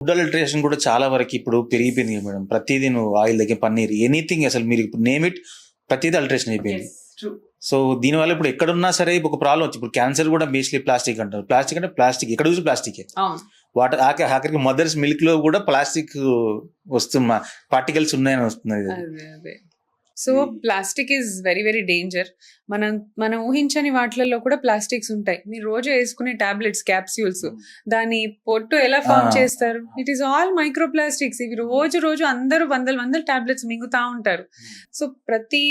Food adulteration కూడా చాలా వరకు ఇప్పుడు పెరిగిపోయింది కదా మేడం. ప్రతిదీ నువ్వు ఆయిల్ దగ్గర పన్నీర్ ఎనీథింగ్ అసలు మీరు ఇప్పుడు నేమ్ ఇట్ ప్రతిదీ అల్టరేషన్ అయిపోయింది. సో దీనివల్ల ఇప్పుడు ఎక్కడున్నా సరే ఒక ప్రాబ్లం వచ్చి ఇప్పుడు క్యాన్సర్ కూడా బేస్లీ ప్లాస్టిక్ అంటారు. ప్లాస్టిక్ అంటే ప్లాస్టిక్ ఎక్కడ చూసి ప్లాస్టికే. వాటర్ ఆఖరికి మదర్స్ మిల్క్ లో కూడా ప్లాస్టిక్ వస్తున్నా పార్టికల్స్ ఉన్నాయని వస్తుంది. So plastic is very very danger. మనం ఊహించని వాటిలలో కూడా ప్లాస్టిక్స్ ఉంటాయి. మీరు రోజు వేసుకునే టాబ్లెట్స్, క్యాప్స్యూల్స్, దాని పొట్టు ఎలా ఫామ్ చేస్తారు? It is all micro plastics. ఇవి రోజు అందరూ వందల టాబ్లెట్స్ మింగుతా ఉంటారు. సో ప్రతి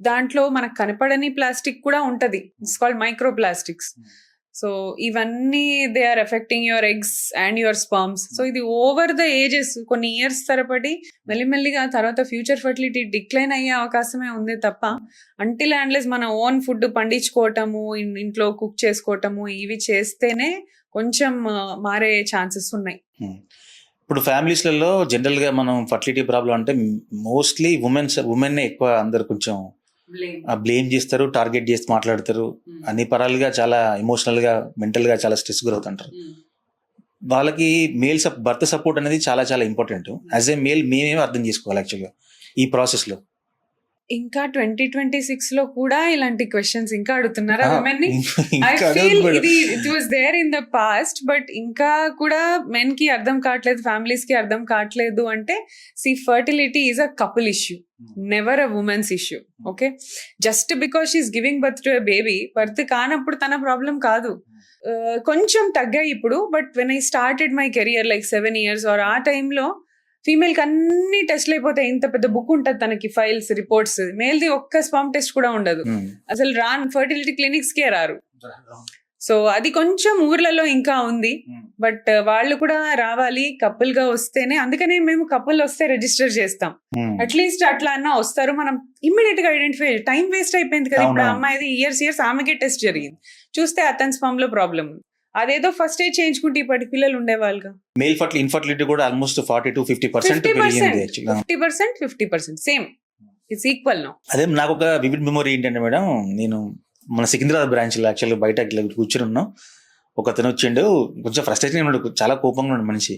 దాంట్లో మనకు కనపడని ప్లాస్టిక్ కూడా ఉంటది. It's called micro plastics. So ఇవన్నీ they are affecting your eggs and your sperms. So ఇది ఓవర్ ద ఏజెస్ కొన్ని ఇయర్స్ తరబడి మెల్లిమెల్లిగా తర్వాత ఫ్యూచర్ ఫర్టిలిటీ డిక్లైన్ అయ్యే అవకాశమే ఉంది తప్ప అంటిల్ అండ్లెస్ మన ఓన్ ఫుడ్ పండించుకోవటము, ఇంట్లో కుక్ చేసుకోవటము ఇవి చేస్తేనే కొంచెం మారే ఛాన్సెస్ ఉన్నాయి. ఇప్పుడు ఫ్యామిలీస్లలో జనరల్ గా మనం ఫర్టిలిటీ ప్రాబ్లం అంటే మోస్ట్లీ ఉమెన్ ఎక్కువ అందరు కొంచెం బ్లేమ్ చేస్తారు, టార్గెట్ చేసి మాట్లాడతారు. అన్ని పరాలుగా చాలా ఎమోషనల్ గా మెంటల్ గా చాలా స్ట్రెస్ గురవుతుంటారు. వాళ్ళకి భర్త సపోర్ట్ అనేది చాలా చాలా ఇంపార్టెంట్. యాజ్ ఏ మేల్ మేమేమి అర్థం చేసుకోవాలి యాక్చువల్గా ఈ ప్రాసెస్ లో. ఇంకా 2026 లో కూడా ఇలాంటి క్వశ్చన్స్ ఇంకా అడుగుతున్నారా women ని? I feel it was there in the past, but ఇంకా కూడా మెన్ కి అర్థం కావట్లేదు, ఫ్యామిలీస్ కి అర్థం కావట్లేదు. అంటే fertility is a couple issue, never a woman's issue. Okay, just because she's giving birth to a baby, birth కానప్పుడు తన ప్రాబ్లం కాదు. కొంచెం తగ్గాయి ఇప్పుడు. But when I started my career like 7 years or ఆ టైంలో ఫీమేల్ కి అన్ని టెస్ట్లు అయిపోతాయి. ఇంత పెద్ద బుక్ ఉంటది తనకి, ఫైల్స్, రిపోర్ట్స్. మేల్ ది ఒక్క స్పర్మ్ టెస్ట్ కూడా ఉండదు. అసలు ఫర్టిలిటీ క్లినిక్స్ కే రారు. సో అది కొంచెం ఊర్లలో ఇంకా ఉంది. బట్ వాళ్ళు కూడా రావాలి, కపుల్ గా వస్తేనే. అందుకనే మేము కపుల్ వస్తే రిజిస్టర్ చేస్తాం. అట్లీస్ట్ అట్లా అన్నా వస్తారు. మనం ఇమ్మీడియట్ గా ఐడెంటిఫై. టైం వేస్ట్ అయిపోయింది కదా ఇప్పుడు. అమ్మాయిది ఇయర్స్ ఆమెకే టెస్ట్ జరిగింది, చూస్తే అతని స్పర్మ్ లో ప్రాబ్లం ఉంది. అదేదో ఫస్ట్ ఎయిడ్ చేయించుకుంటే ఇప్పటి పిల్లలు ఉండేవాళ్ళుగా. మేల్ ఇన్ఫర్టిలిటీ కూడా almost 40 to 50% 50% same. It's equal now. అదే నాకు ఒక వివిడ్ మెమరీ ఏంటంటే మేడం, నేను మన సికింద్రాబాద్ బ్రాంచ్ లో యాక్చువల్గా బయట కూర్చొని ఉన్నాం. ఒక అతను వచ్చిండు, కొంచెం ఫ్రస్ట్రేషన్ ఉన్నాడు, చాలా కోపంగా ఉన్నాడు మనిషి.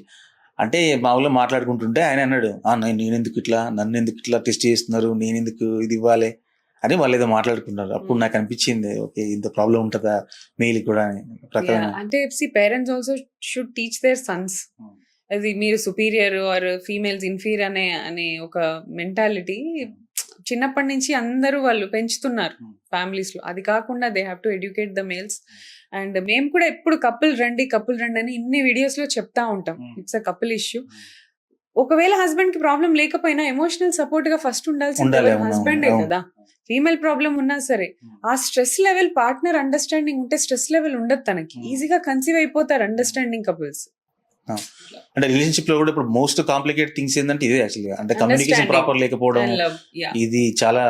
అంటే మా ఊళ్ళో మాట్లాడుకుంటుంటే ఆయన అన్నాడు, నన్ను ఎందుకు ఇట్లా టెస్ట్ చేస్తున్నారు, నేను ఎందుకు ఇది ఇవ్వాలి అని వాళ్ళు ఏదో మాట్లాడుకున్నారు. అప్పుడు నాకు అనిపించింది, ఓకే ఇంత ప్రాబ్లం ఉంటుందా మెయిల్ కూడా. అంటే parents also should teach their sons. అది మీరు సుపీరియర్ ఆర్ ఫీమేల్స్ ఇన్ఫీరియర్ అనే ఒక మెంటాలిటీ చిన్నప్పటి నుంచి అందరూ వాళ్ళు పెంచుతున్నారు ఫ్యామిలీస్ లో. అది కాకుండా they have to educate the males. And మేము కూడా ఎప్పుడు కపుల్ రండి అని ఇన్ని వీడియోస్ లో చెప్తా ఉంటాం. It's a couple issue. ఒకవేళ హస్బెండ్ కి ప్రాబ్లం లేకపోయినా ఎమోషనల్ సపోర్ట్ గా ఫస్ట్ ఉండాల్సింది హస్బెండే కదా. ఫీమేల్ ప్రాబ్లం ఉన్నా సరే ఆ స్ట్రెస్ లెవెల్, పార్ట్నర్ అండర్స్టాండింగ్ ఉంటే స్ట్రెస్ లెవెల్ ఉండదు తనకి. ఈజీగా కన్సీవ్ అయిపోతారు అండర్స్టాండింగ్ కపుల్స్. అంటే రిలేషన్షిప్ లో కూడా ఇప్పుడు మోస్ట్ కాంప్లికేట్ థింగ్స్ ఏంటంటే ఇదే యాక్చువల్గా. అంటే కమ్యూనికేషన్ ప్రాపర్ లేకపోవడం, ఇది చాలా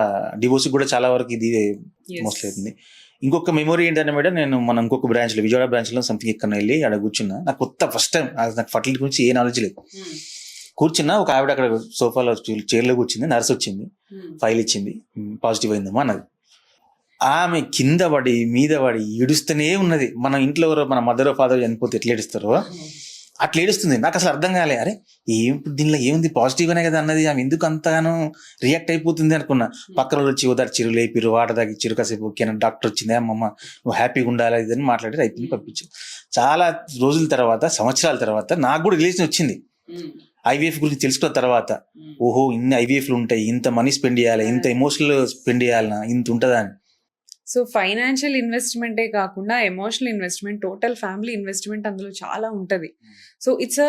డివోర్స్ కూడా చాలా వరకు ఇది మోస్ట్లీ అవుతుంది. ఇంకొక మెమొరీ ఏంటంటే మేడం, నేను మన ఇంకొక బ్రాంచ్ లో, విజయవాడ బ్రాంచ్ లో సంథింగ్ ఎక్కడ వెళ్ళి అక్కడ కూర్చున్నా. నాకు కొత్త ఫస్ట్ టైం, నాకు ఫర్టిలిటీ గురించి ఏ నాలెడ్జ్ లేదు. కూర్చున్నా, ఒక ఆవిడ అక్కడ సోఫాలో చైర్లో కూర్చుంది, నర్స్ వచ్చింది, ఫైల్ ఇచ్చింది, పాజిటివ్ అయిందమ్మా అన్నది. ఆమె కింద పడి మీద పడి ఏడుస్తూనే ఉన్నది. మన ఇంట్లో మన మదర్ ఫాదర్ చనిపోతే ఎట్లా ఏడుస్తారో అట్లా ఏడుస్తుంది. నాకు అసలు అర్థం కాలే, అరే దీనిలో ఏముంది, పాజిటివ్ అనే కదా అన్నది, ఆమె ఎందుకు అంతగానో రియాక్ట్ అయిపోతుంది అనుకున్నా. పక్కన వచ్చి ఓదార్చిరు, లేపిరు, వాటర్ తాగిచ్చిరు, కాసేపు ఓకే డాక్టర్ వచ్చింది, అమ్మమ్మ నువ్వు హ్యాపీగా ఉండాలి ఇదని మాట్లాడి రైతుని పంపించారు. చాలా రోజుల తర్వాత, సంవత్సరాల తర్వాత నాకు కూడా రిలేషన్ వచ్చింది. ఐవీఎఫ్ గురించి తెలుసుకున్న తర్వాత, ఓహో ఇన్ని ఐవీఎఫ్లు ఉంటాయి, ఇంత మనీ స్పెండ్ చేయాలి, ఇంత ఎమోషనల్ స్పెండ్ చేయాలన్నా, ఇంత ఉంటుందా అని. సో ఫైనాన్షియల్ ఇన్వెస్ట్మెంటే కాకుండా emotional investment, total family investment అందులో చాలా ఉంటది. సో ఇట్స్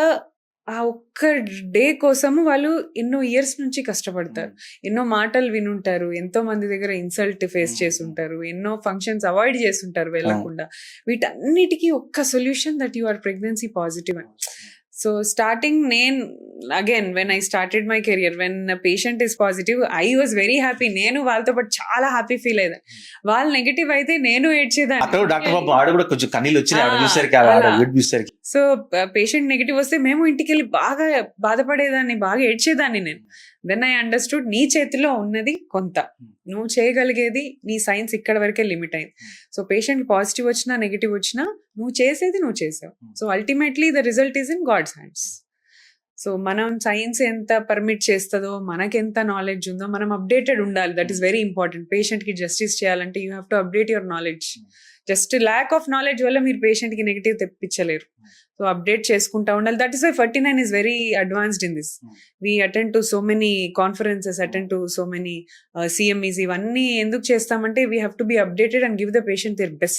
ఆ ఒక్క డే కోసము వాళ్ళు ఎన్నో ఇయర్స్ నుంచి కష్టపడతారు, ఎన్నో మాటలు వినుంటారు, ఎంతో మంది దగ్గర ఇన్సల్ట్ ఫేస్ చేసి ఉంటారు, ఎన్నో ఫంక్షన్స్ అవాయిడ్ చేస్తుంటారు వెళ్ళకుండా. వీటన్నిటికీ ఒక్క solution that you are pregnancy positive అని. So starting when I started my career, when a patient is positive, I was very happy. నేను వాళ్ళతో పాటు చాలా హ్యాపీ ఫీల్ అయ్యేది. వాళ్ళు నెగటివ్ అయితే నేను ఏడ్చేదాన్ని. సో పేషెంట్ నెగటివ్ వస్తే మేము ఇంటికి వెళ్ళి బాగా బాధపడేదాన్ని, బాగా ఏడ్చేదాన్ని నేను. దెన్ ఐ అండర్స్టూడ్, నీ చేతిలో ఉన్నది కొంత, నువ్వు చేయగలిగేది, నీ సైన్స్ ఇక్కడ వరకే లిమిట్ అయింది. సో పేషెంట్ పాజిటివ్ వచ్చినా నెగటివ్ వచ్చినా నువ్వు చేసేది నువ్వు చేసావు. So ultimately the result is in God's hands. So మనం సైన్స్ ఎంత పర్మిట్ చేస్తుందో, మనకెంత నాలెడ్జ్ ఉందో మనం అప్డేటెడ్ ఉండాలి. That is very important. Patient కి జస్టిస్ చేయాలంటే you have to update your knowledge. Just lack of knowledge వల్ల మీరు పేషెంట్ కి నెగిటివ్ తెప్పించలేరు. సో అప్డేట్ చేసుకుంటా ఉండాలి. That is why 49 is very advanced in this. We attend to so many conferences, attend to so many CMEs. ఇవన్నీ ఎందుకు చేస్తామంటే we have to be updated and give the patient their best